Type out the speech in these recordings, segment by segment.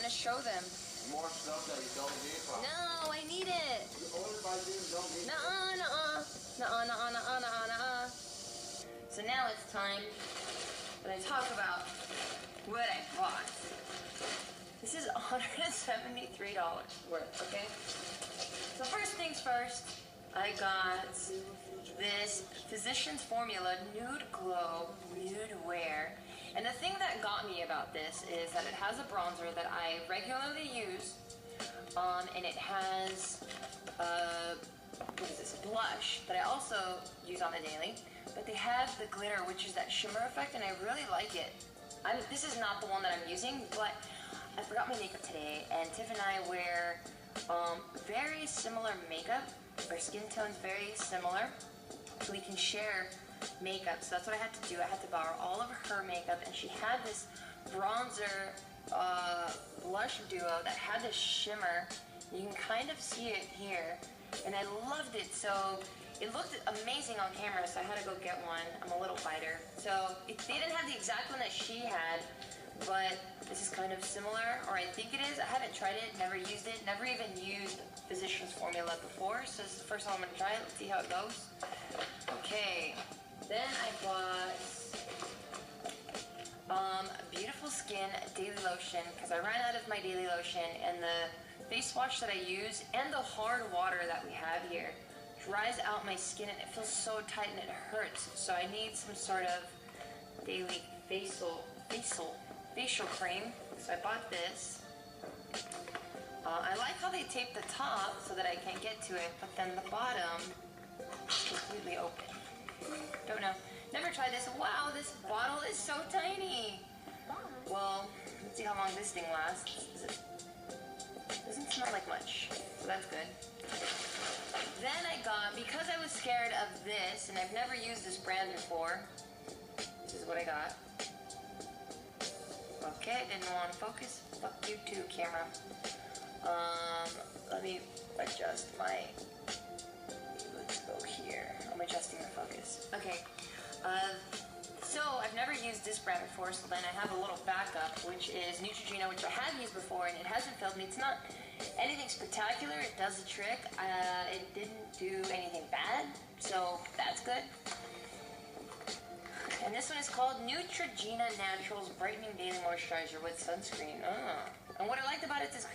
to show them. More stuff that you don't need. No, I need it. You only buy things you don't need. Nuh-uh. So now it's time that I talk about what I bought. This is $173 worth, okay? So first things first, I got this Physicians Formula Nude Glow Nude Wear. And the thing that got me about this is that it has a bronzer that I regularly use, and it has what is this, blush that I also use on the daily. But they have the glitter, which is that shimmer effect, and I really like it. This is not the one that I'm using, but I forgot my makeup today, and Tiff and I wear very similar makeup. Our skin tone's very similar, so we can share makeup. So that's what I had to do. I had to borrow all of her makeup, and she had this bronzer blush duo that had this shimmer. You can kind of see it here, and I loved it. So it looked amazing on camera, so I had to go get one. I'm a little fighter. So they didn't have the exact one that she had, but this is kind of similar, or I think it is. I haven't tried it, never used it, never even used Physicians Formula before, so this is the first time I'm going to try it. Let's see how it goes. Okay, then I bought Beautiful Skin Daily Lotion, because I ran out of my daily lotion, and the face wash that I use and the hard water that we have here dries out my skin, and it feels so tight and it hurts. So I need some sort of daily facial cream. So I bought this. I like how they tape the top so that I can't get to it, but then the bottom is completely open. Don't know. Never tried this. Wow, this bottle is so tiny. Well, let's see how long this thing lasts. Doesn't smell like much, so that's good. Then I got, because I was scared of this, and I've never used this brand before, this is what I got. Okay, didn't want to focus. Fuck you too, camera. Let me adjust my, let's go here. I'm adjusting the focus. Okay, so I've never used this brand before, so then I have a little backup, which is Neutrogena, which I have used before, and it hasn't failed me. It's not anything spectacular. It does the trick. It didn't do anything bad, so that's good. And this one is called Neutrogena Naturals Brightening Daily Moisturizer with Sunscreen. And what I liked about it is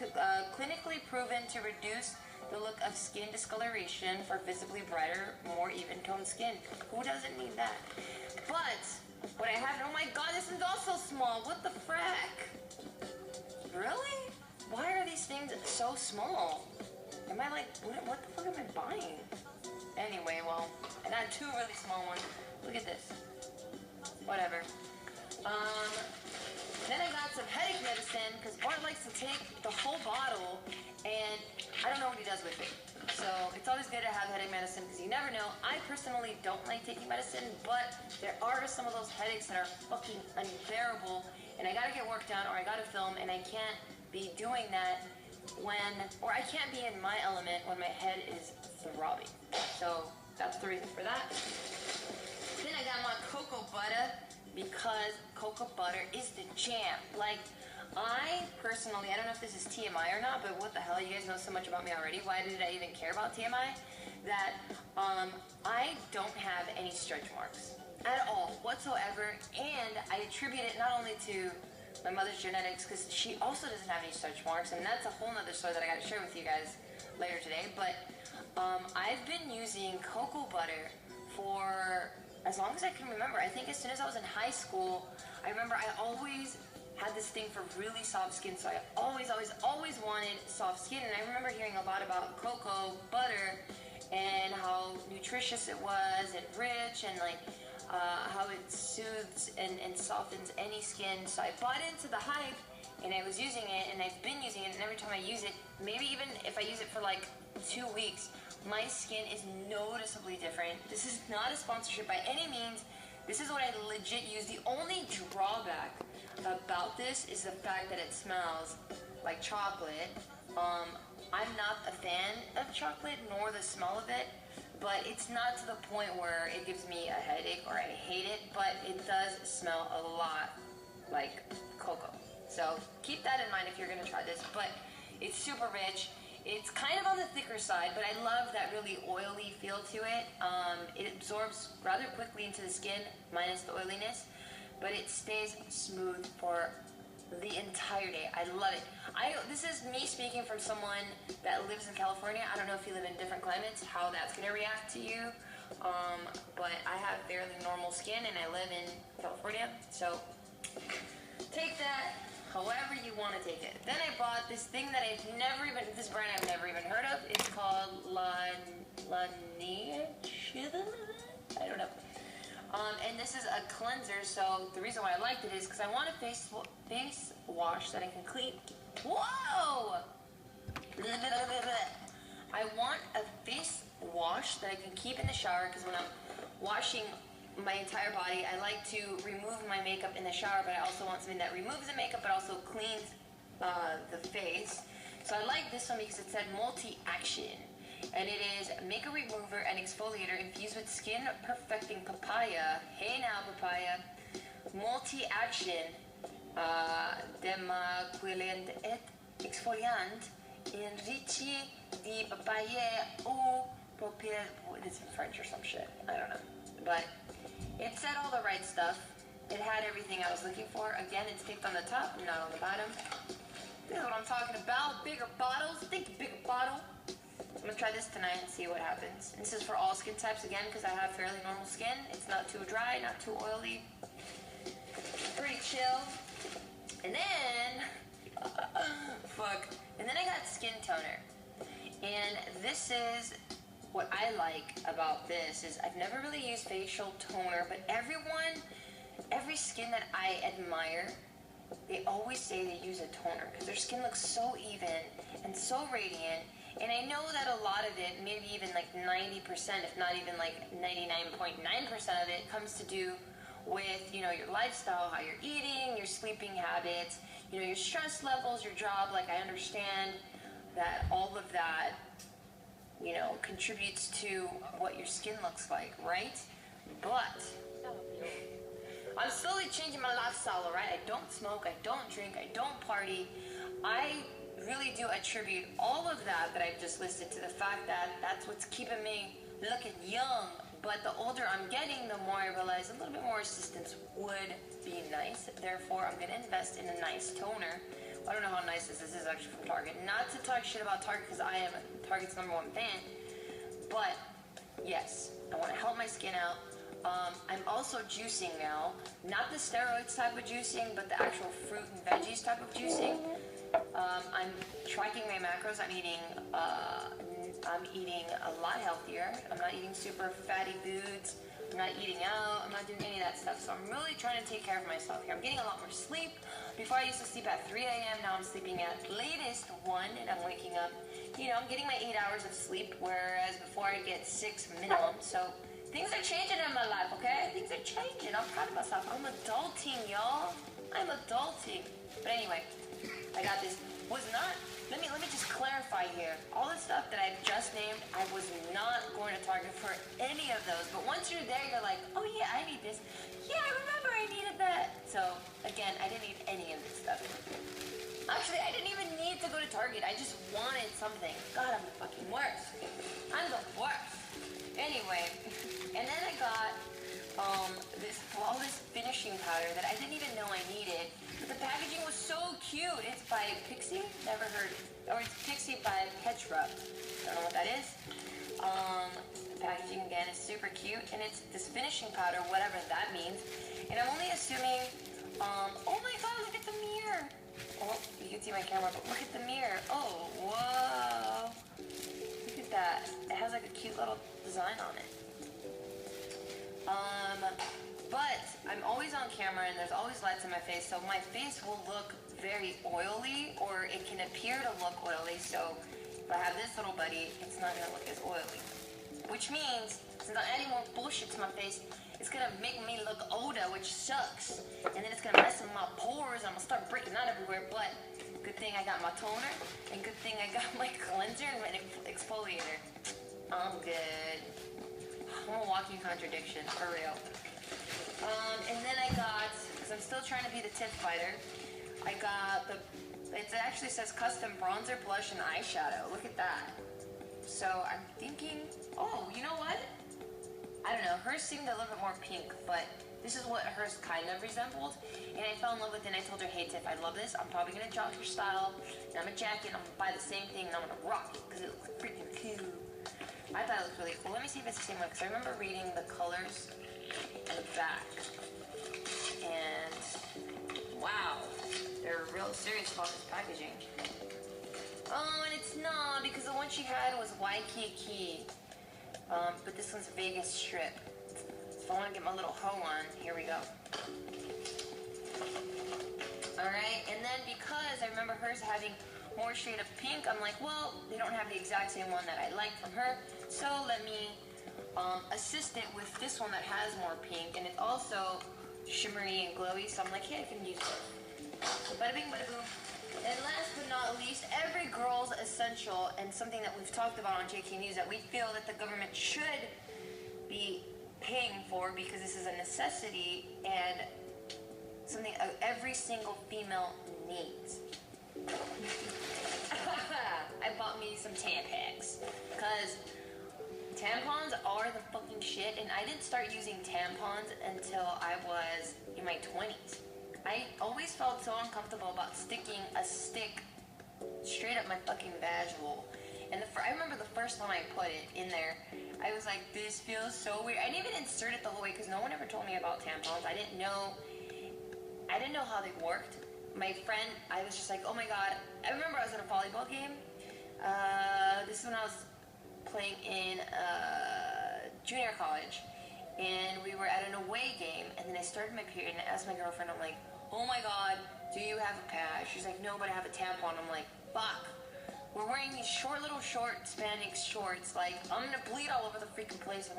clinically proven to reduce the look of skin discoloration for visibly brighter, more even-toned skin. Who doesn't need that? But what I have, oh my god, this is also small. What the frack? Really? Why are these things so small? Am I like, what the fuck am I buying? Anyway, well, I got two really small ones. Look at this. Whatever. Then I got some headache medicine, because Bart likes to take the whole bottle, and I don't know what he does with it. So it's always good to have headache medicine, because you never know. I personally don't like taking medicine, but there are some of those headaches that are fucking unbearable, and I gotta get work done, or I gotta film, and I can't be doing that or I can't be in my element when my head is throbbing. So that's the reason for that. Then I got my cocoa butter, because cocoa butter is the jam. Like, I personally, I don't know if this is TMI or not, but what the hell, you guys know so much about me already. Why did I even care about TMI? That I don't have any stretch marks at all whatsoever, and I attribute it not only to my mother's genetics, because she also doesn't have any stretch marks, and that's a whole nother story that I got to share with you guys later today. But I've been using cocoa butter for as long as I can remember. I think as soon as I was in high school, I remember I always had this thing for really soft skin, so I always wanted soft skin. And I remember hearing a lot about cocoa butter and how nutritious it was and rich, and like how it soothes and softens any skin. So I bought into the hype, and I was using it, and I've been using it, and every time I use it, maybe even if I use it for like 2 weeks, my skin is noticeably different. This is not a sponsorship by any means. This is what I legit use. The only drawback about this is the fact that it smells like chocolate. I'm not a fan of chocolate, nor the smell of it, but it's not to the point where it gives me a headache or I hate it, but it does smell a lot like cocoa. So keep that in mind if you're gonna try this, but it's super rich. It's kind of on the thicker side, but I love that really oily feel to it. It absorbs rather quickly into the skin, minus the oiliness, but it stays smooth for the entire day. I love it. This is me speaking from someone that lives in California. I don't know if you live in different climates, how that's gonna react to you. But I have fairly normal skin and I live in California, so take that however you want to take it. Then I bought this thing that this brand I've never even heard of. It's called Laneige. I don't know. And this is a cleanser, so the reason why I liked it is because I want a face wash that I can clean. Whoa! I want a face wash that I can keep in the shower, because when I'm washing my entire body, I like to remove my makeup in the shower, but I also want something that removes the makeup but also cleans the face. So I like this one because it said multi-action, and it is makeup remover and exfoliator infused with skin perfecting papaya. Hey now, papaya. Multi-action demaquillant et exfoliant enrichi di papaya ou propre. It's in French or some shit. I don't know. But it said all the right stuff. It had everything I was looking for. Again, it's taped on the top, not on the bottom. This is what I'm talking about. Bigger bottles. Think bigger bottle. I'm gonna try this tonight and see what happens. And this is for all skin types again, because I have fairly normal skin. It's not too dry, not too oily. Pretty chill. And then fuck. And then I got skin toner. And this is what I like about this is I've never really used facial toner, but every skin that I admire, they always say they use a toner because their skin looks so even and so radiant. And I know that a lot of it, maybe even like 90%, if not even like 99.9% of it, comes to do with, you know, your lifestyle, how you're eating, your sleeping habits, you know, your stress levels, your job. Like, I understand that all of that, you know, contributes to what your skin looks like, right? But I'm slowly changing my lifestyle, all right? I don't smoke, I don't drink, I don't party. I really do attribute all of that I've just listed to the fact that that's what's keeping me looking young. But the older I'm getting, the more I realize a little bit more assistance would be nice. Therefore, I'm gonna invest in a nice toner. I don't know how nice this is actually from Target. Not to talk shit about Target because I am Target's #1 fan. But yes, I want to help my skin out. I'm also juicing now. Not the steroids type of juicing, but the actual fruit and veggies type of juicing. I'm tracking my macros. I'm eating a lot healthier. I'm not eating super fatty foods. I'm not eating out. I'm not doing any of that stuff. So I'm really trying to take care of myself here. I'm getting a lot more sleep. Before I used to sleep at 3 a.m. Now I'm sleeping at latest 1, and I'm waking up. You know, I'm getting my 8 hours of sleep, whereas before I get 6 minimum. So things are changing in my life, okay? Things are changing. I'm proud of myself. I'm adulting, y'all. I'm adulting. But anyway, I got this. Let me just clarify here. All the stuff that I've just named, I was not going to Target for any of those. But once you're there, you're like, oh yeah, I need this. Yeah, I remember I needed that. So again, I didn't need any of this stuff. Actually, I didn't even need to go to Target. I just wanted something. God, I'm the fucking worst. I'm the worst. Anyway, and then I got this flawless finishing powder that I didn't even know I needed. But the packaging was so cute. It's by Pixie, never heard it. Or it's Pixie by Petra. Don't know what that is. The packaging again is super cute, and it's this finishing powder, whatever that means. And I'm only assuming, oh my god, look at the mirror. Oh, you can see my camera, but look at the mirror. Oh, whoa. Look at that. It has like a cute little design on it. But I'm always on camera and there's always lights in my face, so my face will look very oily, or it can appear to look oily. So if I have this little buddy, it's not gonna look as oily. Which means, since I'm adding more bullshit to my face, it's gonna make me look older, which sucks. And then it's gonna mess with my pores, and I'm gonna start breaking out everywhere. But good thing I got my toner, and good thing I got my cleanser and my exfoliator. I'm good. I'm a walking contradiction, for real. And then I got, because I'm still trying to be the tip fighter, I got it actually says custom bronzer, blush, and eyeshadow. Look at that. So I'm thinking, oh, you know what? I don't know, hers seemed a little bit more pink, but this is what hers kind of resembled. And I fell in love with it and I told her, hey Tiff, I love this. I'm probably gonna adopt your style. And I'm a jacket, I'm gonna buy the same thing and I'm gonna rock it because it looks freaking cool. I thought it looked really cool. Let me see if it's the same one because I remember reading the colors on the back. And wow, they're real serious about this packaging. Oh, and it's not because the one she had was Waikiki. But this one's Vegas Strip. So if I want to get my little hoe on, here we go. Alright, and then because I remember hers having more shade of pink, I'm like, well, they don't have the exact same one that I like from her, so let me assist it with this one that has more pink, and it's also shimmery and glowy, so I'm like, hey, I can use it. So bada bing, bada boom. And last but not least, every girl's essential, and something that we've talked about on JK News that we feel that the government should be paying for because this is a necessity and something every single female needs. I bought me some Tampax because tampons are the fucking shit, and I didn't start using tampons until I was in my 20s. I always felt so uncomfortable about sticking a stick straight up my fucking vaginal. And I remember the first time I put it in there, I was like, this feels so weird. I didn't even insert it the whole way because no one ever told me about tampons. I didn't know how they worked. My friend, I was just like, oh my god. I remember I was in a volleyball game. This is when I was playing in junior college. And we were at an away game, and then I started my period, and I asked my girlfriend, I'm like, oh my god, do you have a pad? She's like, no, but I have a tampon. I'm like, fuck. We're wearing these little short spandex shorts, like, I'm gonna bleed all over the freaking place.